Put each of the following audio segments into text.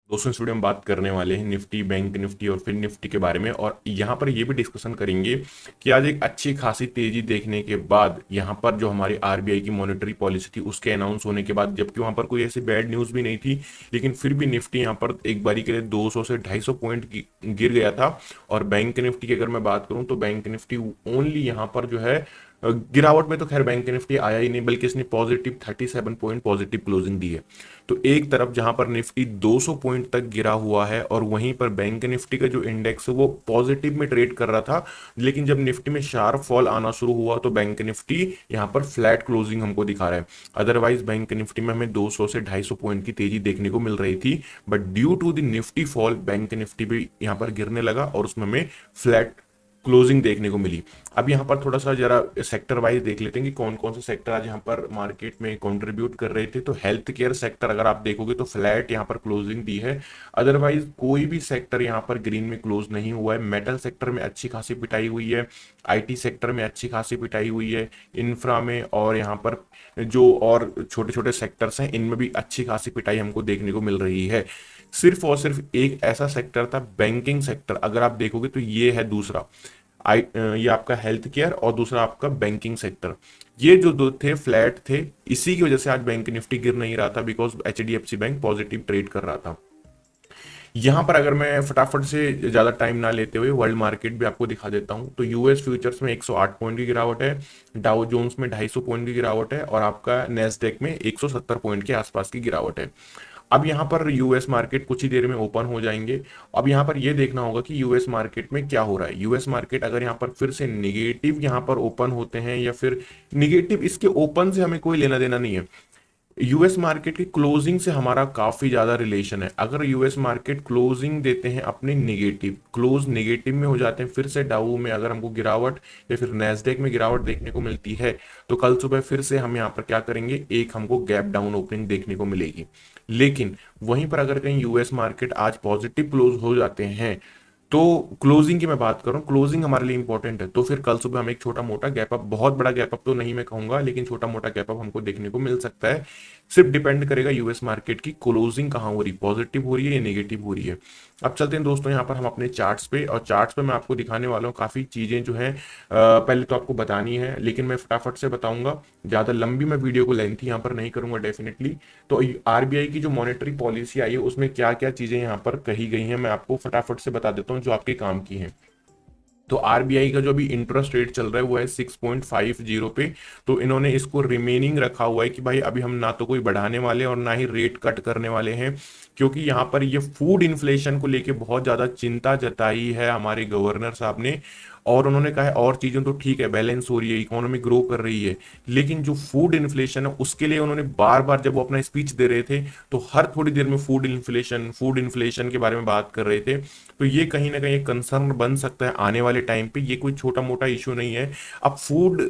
दोस्तों इस वीडियो में बात करने वाले हैं निफ्टी, बैंक निफ्टी और फिर निफ्टी के बारे में। और यहाँ पर ये भी डिस्कशन करेंगे कि आज एक अच्छी खासी तेजी देखने के बाद यहाँ पर जो हमारी आरबीआई की मॉनेटरी पॉलिसी थी उसके अनाउंस होने के बाद, जबकि वहाँ पर कोई ऐसी बैड न्यूज़ भी नहीं थी, लेकिन फिर भी निफ्टी यहाँ पर एक बारी के लिए 200 से 250 पॉइंट गिर गया था। और बैंक निफ्टी की अगर मैं बात करूँ तो बैंक निफ्टी ओनली यहाँ पर जो है गिरावट में तो खैर बैंक निफ्टी आया ही नहीं, बल्कि इसने पॉजिटिव 37 पॉइंट पॉजिटिव क्लोजिंग दी है। तो एक तरफ जहां पर निफ्टी 200 पॉइंट तक गिरा हुआ है और वहीं पर बैंक निफ्टी का जो इंडेक्स है वो पॉजिटिव में ट्रेड कर रहा था, लेकिन जब निफ्टी में शार्प फॉल आना शुरू हुआ तो बैंक निफ्टी यहां पर फ्लैट क्लोजिंग हमको दिखा रहा है। अदरवाइज बैंक निफ्टी में हमें 200 से 250 पॉइंट की तेजी देखने को मिल रही थी, but due to the Nifty fall bank Nifty भी यहां पर गिरने लगा और उसमें हमें फ्लैट क्लोजिंग देखने को मिली। अब यहाँ पर थोड़ा सा जरा सेक्टर वाइज देख लेते हैं कि कौन कौन से सेक्टर आज यहाँ पर मार्केट में कंट्रीब्यूट कर रहे थे। तो हेल्थ केयर सेक्टर अगर आप देखोगे तो फ्लैट यहाँ पर क्लोजिंग दी है। अदरवाइज कोई भी सेक्टर यहाँ पर ग्रीन में क्लोज नहीं हुआ है। मेटल सेक्टर में अच्छी खासी पिटाई हुई है, आईटी सेक्टर में अच्छी खासी पिटाई हुई है, इंफ्रा में और यहाँ पर जो और छोटे छोटे सेक्टर्स हैं इनमें भी अच्छी खासी पिटाई हमको देखने को मिल रही है। सिर्फ और सिर्फ एक ऐसा सेक्टर था बैंकिंग सेक्टर, अगर आप देखोगे तो ये है दूसरा। ये आपका हेल्थ केयर और दूसरा आपका बैंकिंग सेक्टर। ये जो दो थे फ्लैट थे, इसी की वजह से आज बैंक निफ्टी गिर नहीं रहा था, because HDFC bank positive trade कर रहा था। यहां पर अगर मैं फटाफट से ज्यादा टाइम ना लेते हुए वर्ल्ड मार्केट भी आपको दिखा देता हूं, तो यूएस फ्यूचर्स में 108 पॉइंट की गिरावट है, डाउ जोन्स में 250 पॉइंट की गिरावट है और आपका नेस्डेक में 170 पॉइंट के आसपास की गिरावट है। अब यहाँ पर यूएस मार्केट कुछ ही देर में ओपन हो जाएंगे। अब यहाँ पर ये देखना होगा कि यूएस मार्केट में क्या हो रहा है। यूएस मार्केट अगर यहाँ पर फिर से निगेटिव यहाँ पर ओपन होते हैं या फिर निगेटिव, इसके ओपन से हमें कोई लेना देना नहीं है। यूएस मार्केट की क्लोजिंग से हमारा काफी ज्यादा रिलेशन है। अगर यूएस मार्केट क्लोजिंग देते हैं अपने निगेटिव, क्लोज निगेटिव में हो जाते हैं, फिर से डाउ में अगर हमको गिरावट या फिर नेस्डेक में गिरावट देखने को मिलती है, तो कल सुबह फिर से हम यहाँ पर क्या करेंगे, एक हमको गैप डाउन ओपनिंग देखने को मिलेगी। लेकिन वहीं पर अगर कहीं यूएस मार्केट आज पॉजिटिव क्लोज हो जाते हैं, तो क्लोजिंग की मैं बात कर रहा हूँ, क्लोजिंग हमारे लिए इंपॉर्टेंट है, तो फिर कल सुबह हम एक छोटा मोटा गैप अप, बहुत बड़ा गैप अप तो नहीं मैं कहूंगा, लेकिन छोटा मोटा गैप अप हमको देखने को मिल सकता है। सिर्फ डिपेंड करेगा यूएस मार्केट की क्लोजिंग कहाँ हो रही, पॉजिटिव हो रही है या नेगेटिव हो रही है। अब चलते हैं दोस्तों यहाँ पर हम अपने चार्ट्स पे, और चार्ट्स पे मैं आपको दिखाने वाला हूँ काफी चीजें जो है पहले तो आपको बतानी है, लेकिन मैं फटाफट से बताऊंगा, ज्यादा लंबी मैं वीडियो को लेंथी यहाँ पर नहीं करूंगा डेफिनेटली। तो आरबीआई की जो मॉनेटरी पॉलिसी आई है उसमें क्या क्या चीजें यहाँ पर कही गई हैं मैं आपको फटाफट से बता देता हूँ जो आपके काम की हैं। तो आरबीआई का जो अभी इंटरेस्ट रेट चल रहा है वो है 6.50 पे। तो इन्होंने इसको रिमेनिंग रखा हुआ है कि भाई अभी हम ना तो कोई बढ़ाने वाले और ना ही रेट कट करने वाले हैं, क्योंकि यहाँ पर ये फूड इन्फ्लेशन को लेके बहुत ज्यादा चिंता जताई है हमारे गवर्नर साहब ने। और उन्होंने कहा है और चीजें तो ठीक है, बैलेंस हो रही है, इकोनॉमी ग्रो कर रही है, लेकिन जो फूड इन्फ्लेशन है उसके लिए उन्होंने बार बार जब वो अपना स्पीच दे रहे थे तो हर थोड़ी देर में फूड इन्फ्लेशन के बारे में बात कर रहे थे। तो ये कहीं ना कहीं कंसर्न बन सकता है आने वाले टाइम पे, ये कोई छोटा मोटा इशू नहीं है। अब फूड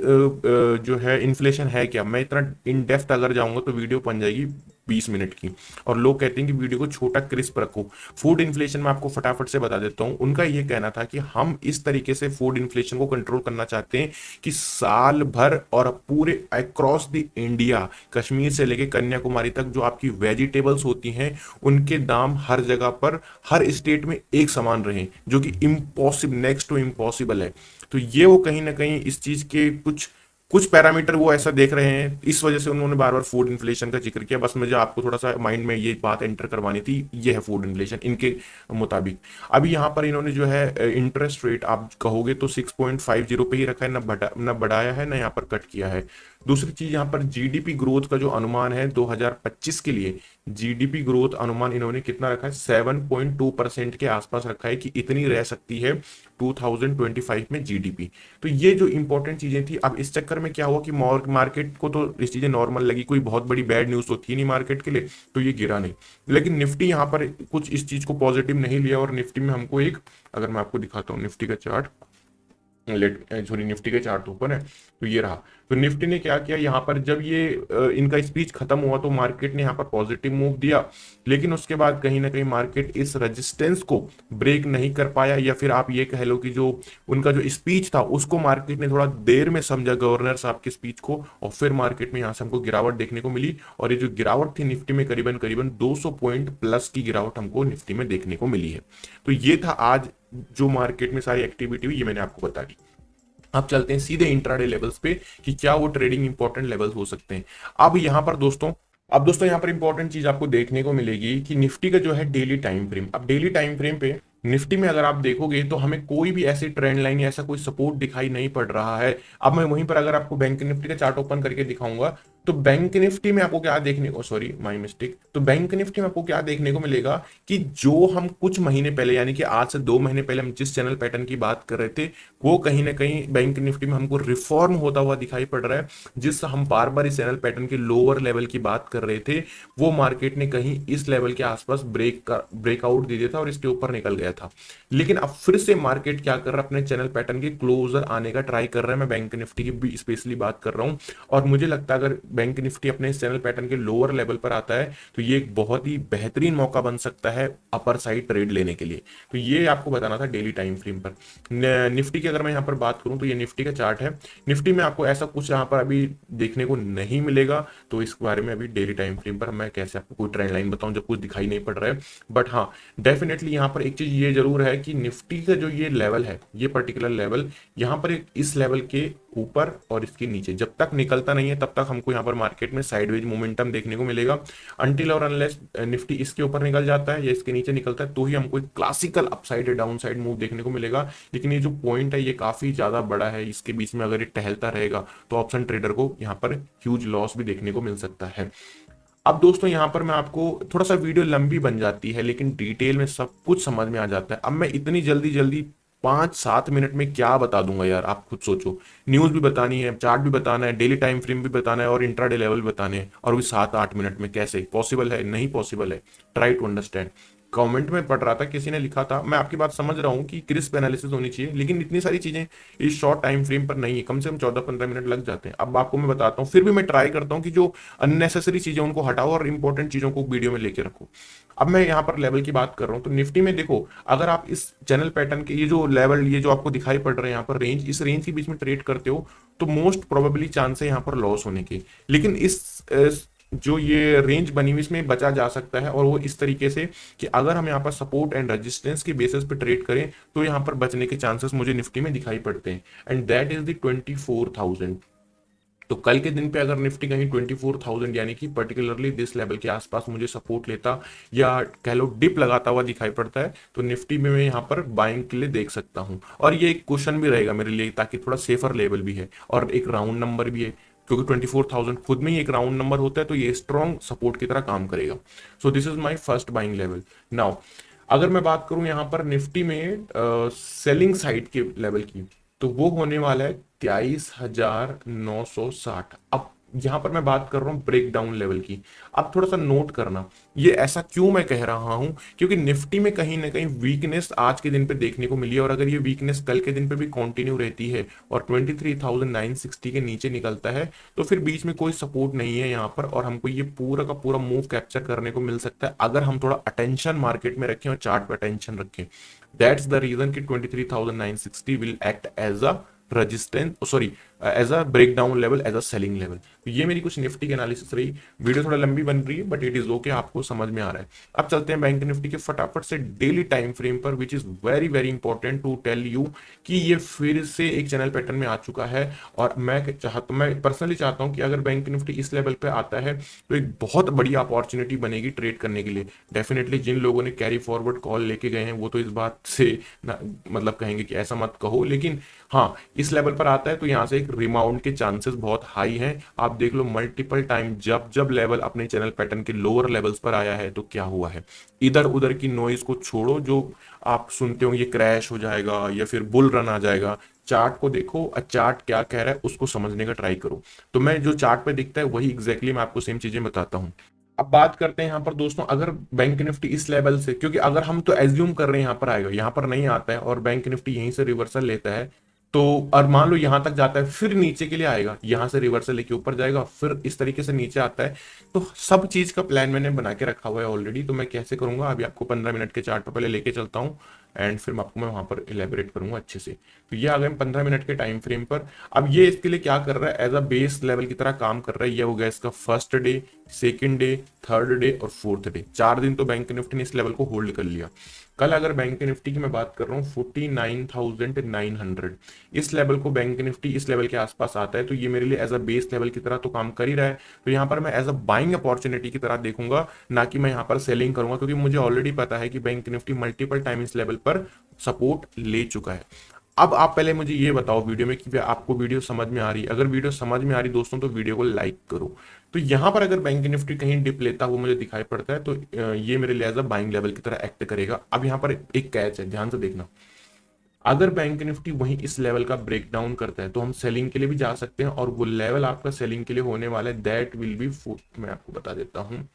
जो है इन्फ्लेशन है क्या, मैं इतना इन डेप्थ अगर जाऊंगा तो वीडियो बन जाएगी 20 मिनट की, और लोग कहते हैं कि वीडियो को छोटा क्रिस्प रखो। फूड इन्फ्लेशन में आपको फटाफट से बता देता हूं, उनका यह कहना था कि हम इस तरीके से फूड इन्फ्लेशन को कंट्रोल करना चाहते हैं कि साल भर और पूरे अक्रॉस द इंडिया, कश्मीर से लेके कन्याकुमारी तक जो आपकी वेजिटेबल्स होती हैं उनके दाम हर जगह पर हर स्टेट में एक समान रहे, जो कि इम्पॉसिबल, नेक्स्ट टू इम्पॉसिबल है। तो ये वो कहीं ना कहीं इस चीज के कुछ कुछ पैरामीटर वो ऐसा देख रहे हैं, इस वजह से उन्होंने बार बार फूड इन्फ्लेशन का जिक्र किया। बस मुझे आपको थोड़ा सा माइंड में ये बात एंटर करवानी थी, ये है फूड इन्फ्लेशन इनके मुताबिक। अभी यहाँ पर इन्होंने जो है इंटरेस्ट रेट आप कहोगे तो 6.50 पे ही रखा है, ना बढ़ाया है ना यहाँ पर कट किया है। दूसरी चीज यहाँ पर जीडीपी ग्रोथ का जो अनुमान है 2025 के लिए, जीडीपी ग्रोथ अनुमान इन्होंने कितना रखा है, 7.2% के आसपास रखा है कि इतनी रह सकती है 2025 में जीडीपी। तो ये जो इंपॉर्टेंट चीजें थी, अब इस चक्कर में क्या हुआ कि मार्केट को तो इस चीजें नॉर्मल लगी, कोई बहुत बड़ी बैड न्यूज तो थी नहीं मार्केट के लिए, तो ये गिरा नहीं। लेकिन निफ्टी यहाँ पर कुछ इस चीज को पॉजिटिव नहीं लिया, और निफ्टी में हमको एक, अगर मैं आपको दिखाता हूँ निफ्टी का चार्ट, सॉरी निफ्टी के चार्ट ऊपर है। तो ये रहा। तो निफ्टी ने क्या किया यहाँ पर, जब ये इनका स्पीच खत्म हुआ तो मार्केट ने यहाँ पर पॉजिटिव मूव दिया, लेकिन उसके बाद कहीं ना कहीं मार्केट इस रेजिस्टेंस को ब्रेक नहीं कर पाया, या फिर आप ये कह लो कि जो उनका जो स्पीच था उसको मार्केट ने थोड़ा देर में समझा, गवर्नर साहब के स्पीच को, और फिर मार्केट में यहाँ से हमको गिरावट देखने को मिली। और ये जो गिरावट थी निफ्टी में करीबन करीबन 200 पॉइंट प्लस की गिरावट हमको निफ्टी में देखने को मिली है। तो ये था आज जो मार्केट में सारी एक्टिविटी हुई, ये मैंने आपको बता दी। अब चलते हैं सीधे इंट्राडे लेवल्स पे कि क्या वो ट्रेडिंग इंपॉर्टेंट लेवल्स हो सकते हैं। अब यहां पर दोस्तों अब दोस्तों यहां पर इंपॉर्टेंट चीज आपको देखने को मिलेगी कि निफ्टी का जो है डेली टाइम फ्रेम। अब डेली टाइम फ्रेम पे निफ्टी में अगर आप देखोगे तो हमें कोई भी ऐसी ट्रेंड लाइन या ऐसा कोई सपोर्ट दिखाई नहीं पड़ रहा है। अब मैं वहीं पर अगर आपको बैंक निफ्टी का चार्ट ओपन करके दिखाऊंगा तो बैंक निफ्टी में आपको क्या देखने को, सॉरी माय मिस्टेक, तो बैंक निफ्टी में आपको क्या देखने को मिलेगा कि जो हम कुछ महीने पहले यानी कि आज से 2 महीने पहले हम जिस चैनल पैटर्न की बात कर रहे थे, वो कहीं ना कहीं बैंक निफ्टी में हमको रिफॉर्म होता हुआ दिखाई पड़ रहा है। जिस हम बार बार इस चैनल पैटर्न के लोअर लेवल की बात कर रहे थे, वो मार्केट ने कहीं इस लेवल के आसपास ब्रेकआउट दे दिया था और इसके ऊपर निकल गया था। लेकिन अब फिर से मार्केट क्या कर रहा है, अपने चैनल पैटर्न के क्लोजर आने का ट्राई कर रहा है। मैं बैंक निफ्टी की भी स्पेशली बात कर रहा हूं, और मुझे लगता है अगर बैंक निफ्टी अपने इस चैनल पैटर्न के लोअर लेवल पर आता है तो ये एक बहुत ही बेहतरीन मौका बन सकता है अपर साइड ट्रेड लेने के लिए। तो ये आपको बताना था डेली टाइम फ्रेम पर। निफ्टी की अगर मैं यहाँ पर बात करूं तो ये निफ्टी का चार्ट है। निफ्टी में आपको ऐसा कुछ यहाँ पर अभी देखने को नहीं मिलेगा, तो इस बारे में अभी डेली टाइम फ्रेम पर मैं कैसे आपको कोई ट्रेंड लाइन बताऊं जब कुछ दिखाई नहीं पड़ रहा है। बट हाँ, डेफिनेटली यहाँ पर एक चीज ये जरूर है कि निफ्टी का जो ये लेवल है, ये पर्टिकुलर लेवल यहाँ पर इस लेवल के ऊपर और इसके नीचे जब तक निकलता नहीं है तब तक हमको यहाँ पर मार्केट में साइडवेज मोमेंटम देखने को मिलेगा। अनटिल और अनलेस निफ्टी इसके ऊपर निकल जाता है या इसके नीचे निकलता है तो ही हमको एक क्लासिकल अपसाइड या डाउन साइड मूव देखने को मिलेगा। लेकिन ये जो पॉइंट है ये काफी ज्यादा बड़ा है, इसके बीच में अगर ये टहलता रहेगा तो ऑप्शन ट्रेडर को यहाँ पर ह्यूज लॉस भी देखने को मिल सकता है। अब दोस्तों यहाँ पर मैं आपको, थोड़ा सा वीडियो लंबी बन जाती है लेकिन डिटेल में सब कुछ समझ में आ जाता है। अब मैं इतनी जल्दी जल्दी 5-7 मिनट में क्या बता दूंगा यार, आप खुद सोचो। न्यूज भी बतानी है, चार्ट भी बताना है, डेली टाइम फ्रेम भी बताना है और इंट्राडे लेवल भी बताने हैं, और भी 7-8 मिनट में कैसे पॉसिबल है? नहीं पॉसिबल है। Try to understand. कमेंट में पढ़ रहा था, किसी ने लिखा था, मैं आपकी बात समझ रहा हूँ कि क्रिस्प एनालिसिस होनी चाहिए, लेकिन इतनी सारी चीजें इस शॉर्ट टाइम फ्रेम पर नहीं है। कम से कम 14-15 मिनट लग जाते हैं। अब आपको मैं बताता हूँ, फिर भी मैं ट्राई करता हूँ कि जो अननेसेसरी चीजें उनको हटाओ और इंपॉर्टेंट चीजों को वीडियो में लेके रखो। अब मैं यहाँ पर लेवल की बात कर रहा हूँ तो निफ्टी में देखो, अगर आप इस चैनल पैटर्न के ये जो लेवल, ये जो आपको दिखाई पड़ रहे हैं यहाँ पर रेंज, इस रेंज के बीच में ट्रेड करते हो तो मोस्ट प्रोबेबली चांस है यहाँ पर लॉस होने के। लेकिन इस जो ये रेंज बनी हुई इसमें बचा जा सकता है, और वो इस तरीके से कि अगर हम यहाँ पर सपोर्ट एंड रेजिस्टेंस के बेसिस पे ट्रेड करें तो यहाँ पर बचने के चांसेस मुझे निफ्टी में दिखाई पड़ते हैं, एंड दैट इज द 24,000। तो कल के दिन पे अगर निफ्टी कहीं 24,000 यानी कि पर्टिकुलरली दिस लेवल के आसपास मुझे सपोर्ट लेता या कह लो डिप लगाता हुआ दिखाई पड़ता है तो निफ्टी में मैं यहाँ पर बाइंग के लिए देख सकता हूँ। और ये एक क्वेश्चन भी रहेगा मेरे लिए, ताकि थोड़ा सेफर लेवल भी है और एक राउंड नंबर भी है, क्योंकि 24,000 खुद में ही एक राउंड नंबर होता है तो ये स्ट्रॉन्ग सपोर्ट की तरह काम करेगा। So this is my first buying level. Now अगर मैं बात करूं यहाँ पर निफ्टी में सेलिंग साइड के लेवल की, तो वो होने वाला है 23,960। अब यहां पर मैं बात कर रहा हूं ब्रेक डाउन लेवल की। अब थोड़ा सा नोट करना, ये ऐसा क्यों मैं कह रहा हूं, क्योंकि निफ्टी में कहीं ना कहीं वीकनेस आज के दिन पे देखने को मिली है, और अगर ये वीकनेस कल के दिन पे भी कंटिन्यू रहती है और 23,960 के नीचे निकलता है तो फिर बीच में कोई सपोर्ट नहीं है यहाँ पर, और हमको ये पूरा का पूरा मूव कैप्चर करने को मिल सकता है अगर हम थोड़ा अटेंशन मार्केट में रखें और चार्ट पे अटेंशन रखें। दैट्स द रीजन कि 23,960 will act as a resistance, sorry as a break down level, as a selling level. तो ये मेरी कुछ निफ्टी की एनालिसिस रही। वीडियो थोड़ा लंबी बन रही है बट इट इज ओके, आपको समझ में आ रहा है। अब चलते हैं बैंक निफ्टी के फटाफट से डेली टाइम फ्रेम पर, which is very very important to tell you कि ये फिर से एक चैनल पैटर्न में आ चुका है। और मैं पर्सनली चाहता हूं कि अगर बैंक निफ्टी इस लेवल पे आता है तो एक बहुत बड़ी अपॉर्चुनिटी बनेगी ट्रेड करने के लिए। डेफिनेटली जिन लोगों ने कैरी फॉरवर्ड कॉल लेके गए हैं वो तो इस बात से मतलब कहेंगे कि ऐसा मत कहो, लेकिन हाँ, इस लेवल पर आता है तो यहाँ से एक रिबाउंड के चांसेस बहुत हाई हैं। आप देख लो मल्टीपल टाइम जब जब लेवल अपने चैनल पैटर्न के लोअर लेवल्स पर आया है तो क्या हुआ है। इधर उधर की नॉइज को छोड़ो, जो आप सुनते हो ये क्रैश हो जाएगा या फिर बुल रन आ जाएगा, चार्ट को देखो, चार्ट क्या कह रहा है उसको समझने का ट्राई करो। तो मैं जो चार्ट पे दिखता है वही एग्जैक्टली मैं आपको सेम चीजें बताता हूँ। अब बात करते हैं यहाँ पर दोस्तों, अगर बैंक निफ्टी इस लेवल से, क्योंकि अगर हम तो एज्यूम कर रहे हैं यहाँ पर आएगा, यहाँ पर नहीं आता है और बैंक निफ्टी यहीं से रिवर्सल लेता है, तो और मान लो यहां तक जाता है, फिर नीचे के लिए आएगा, यहां से रिवर्सल लेके ऊपर जाएगा, फिर इस तरीके से नीचे आता है। तो सब चीज का प्लान मैंने बना के रखा हुआ है ऑलरेडी। तो मैं कैसे करूंगा अभी आपको 15 मिनट के चार्ट पर पहले लेके चलता हूँ, एंड फिर आपको मैं वहां पर इलेबोरेट करूंगा अच्छे से। तो ये आ गए 15 मिनट के टाइम फ्रेम पर। अब ये इसके लिए क्या कर रहा है, एज अ बेस लेवल की तरह काम कर रहा है। ये हो गया इसका first day, second day, third day और फोर्थ डे। 4 दिन तो बैंक निफ्टी ने इस लेवल को होल्ड कर लिया। कल अगर बैंक निफ्टी की मैं बात कर रहा हूँ 49,900, इस लेवल को बैंक निफ्टी इस लेवल के आसपास आता है, तो ये मेरे लिए एज अ बेस लेवल की तरह तो काम कर ही रहा है। तो यहाँ पर मैं एज अ बाइंग अपॉर्चुनिटी की तरह देखूंगा, ना कि मैं यहाँ पर सेलिंग करूंगा, क्योंकि मुझे ऑलरेडी पता है कि बैंक निफ्टी मल्टीपल टाइम इस लेवल पर सपोर्ट ले चुका है। अब आप पहले मुझे ये बताओ वीडियो में कि आपको वीडियो समझ में आ रही है। अगर वीडियो समझ में आ रही दोस्तों तो वीडियो को लाइक करो। तो यहां पर अगर बैंक निफ्टी कहीं डिप लेता हुआ मुझे दिखाई पड़ता है, तो ये मेरे लिए एज अ बाइंग लेवल की तरह एक्ट करेगा। अब यहाँ पर एक कैच है, ध्यान से देखना। अगर बैंक निफ्टी वहीं इस लेवल का ब्रेक डाउन करता है तो हम सेलिंग के लिए भी जा सकते हैं, और वो लेवल आपका सेलिंग के लिए होने वाला है, दैट विल बी, मैं आपको बता देता हूँ।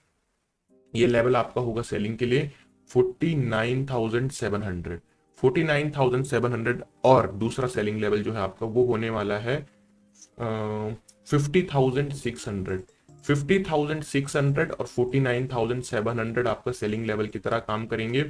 ये लेवल आपका होगा सेलिंग के लिए 49,700, 49,700। और दूसरा सेलिंग लेवल जो है आपका वो होने वाला है 50,600। 50,600 और 49,700 आपका सेलिंग लेवल की तरह काम करेंगे।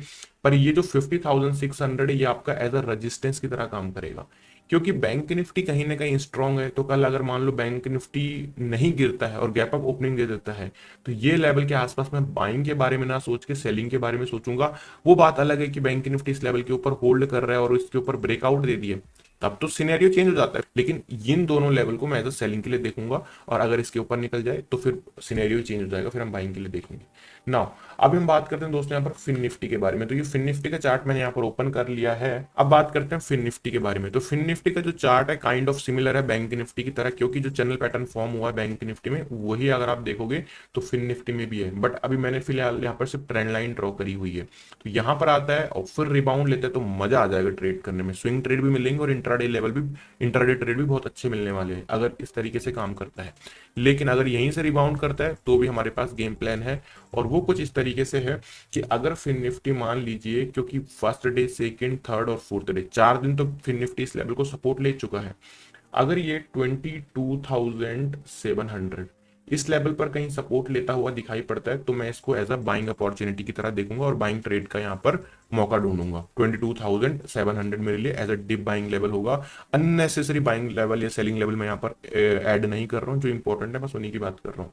पर ये जो 50,600 है ये आपका एज अ रेजिस्टेंस की तरह काम करेगा, क्योंकि बैंक निफ्टी कहीं ना कहीं स्ट्रांग है। तो कल अगर मान लो बैंक निफ्टी नहीं गिरता है और गैप अप ओपनिंग दे देता है, तो ये लेवल के आसपास मैं बाइंग के बारे में ना सोच के सेलिंग के बारे में सोचूंगा। वो बात अलग है कि बैंक निफ्टी इस लेवल के ऊपर होल्ड कर रहा है और इसके ऊपर ब्रेकआउट दे दिए, तब तो सिनेरियो चेंज हो जाता है। लेकिन इन दोनों लेवल को मैं एज अ सेलिंग के लिए देखूंगा, और अगर इसके ऊपर निकल जाए तो फिर सिनेरियो चेंज हो जाएगा, फिर हम बाइंग के लिए देखेंगे। नाउ अब हम बात करते हैं दोस्तों यहाँ पर फिन निफ्टी के बारे में। तो ये फिन निफ्टी का चार्ट मैंने यहाँ पर ओपन कर लिया है। अब बात करते हैं फिन निफ्टी के बारे में। तो फिन निफ्टी का जो चार्ट है काइंड ऑफ सिमिलर है बैंक निफ्टी की तरह, क्योंकि जो चैनल पैटर्न फॉर्म हुआ है बैंक निफ्टी में वही अगर आप देखोगे तो फिन निफ्टी में भी है। बट अभी मैंने फिलहाल यहाँ पर सिर्फ ट्रेंड लाइन ड्रॉ करी हुई है। तो यहाँ पर आता है और फिर रिबाउंड लेते हैं तो मजा आ जाएगा ट्रेड करने में। स्विंग ट्रेड भी मिलेंगे और इंट्राडे लेवल भी, इंट्राडे ट्रेड भी बहुत अच्छे मिलने वाले हैं अगर इस तरीके से काम करता है। लेकिन अगर यहीं से रिबाउंड करता है तो भी हमारे पास गेम प्लान है, और वो कुछ इस तरीके से है कि अगर फिन निफ्टी मान लीजिए, क्योंकि फर्स्ट डे, सेकंड, थर्ड और फोर्थ डे 4 दिन तो फिन निफ्टी इस लेवल को सपोर्ट ले चुका है। अगर ये 22,700 इस लेवल पर कहीं सपोर्ट लेता हुआ दिखाई पड़ता है, तो मैं इसको एज अ बाइंग अपॉर्चुनिटी की तरह देखूंगा और बाइंग ट्रेड का यहाँ पर मौका ढूंढूंगा। 22,700 मेरे लिए as a dip buying level होगा। अननेसेसरी बाइंग लेवल या सेलिंग लेवल मैं यहाँ पर ऐड नहीं कर रहा हूँ, जो इंपॉर्टेंट है बस उन्हीं की बात कर रहा हूँ।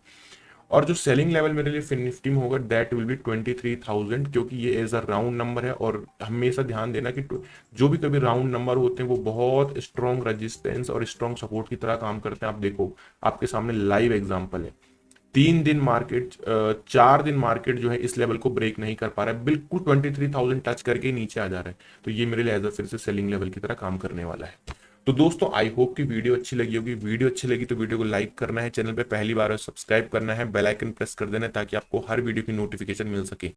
और जो सेलिंग लेवल मेरे लिए फिन निफ्टी में होगा दैट विल बी 23,000, क्योंकि ये एज अ राउंड नंबर है। और हमेशा ध्यान देना कि जो भी कभी राउंड नंबर होते हैं वो बहुत स्ट्रॉन्ग रेजिस्टेंस और स्ट्रॉन्ग सपोर्ट की तरह काम करते हैं। आप देखो, आपके सामने लाइव एग्जांपल है। 3 दिन मार्केट, 4 दिन मार्केट जो है इस लेवल को ब्रेक नहीं कर पा रहा है, बिल्कुल 23,000 टच करके नीचे आ जा रहा है। तो ये मेरे लिए एज अ फिर से सेलिंग लेवल की तरह काम करने वाला है। तो दोस्तों आई होप कि वीडियो अच्छी लगी होगी। वीडियो अच्छी लगी तो वीडियो को लाइक करना है, चैनल पे पहली बार है सब्सक्राइब करना है, बेल आइकन प्रेस कर देना है ताकि आपको हर वीडियो की नोटिफिकेशन मिल सके।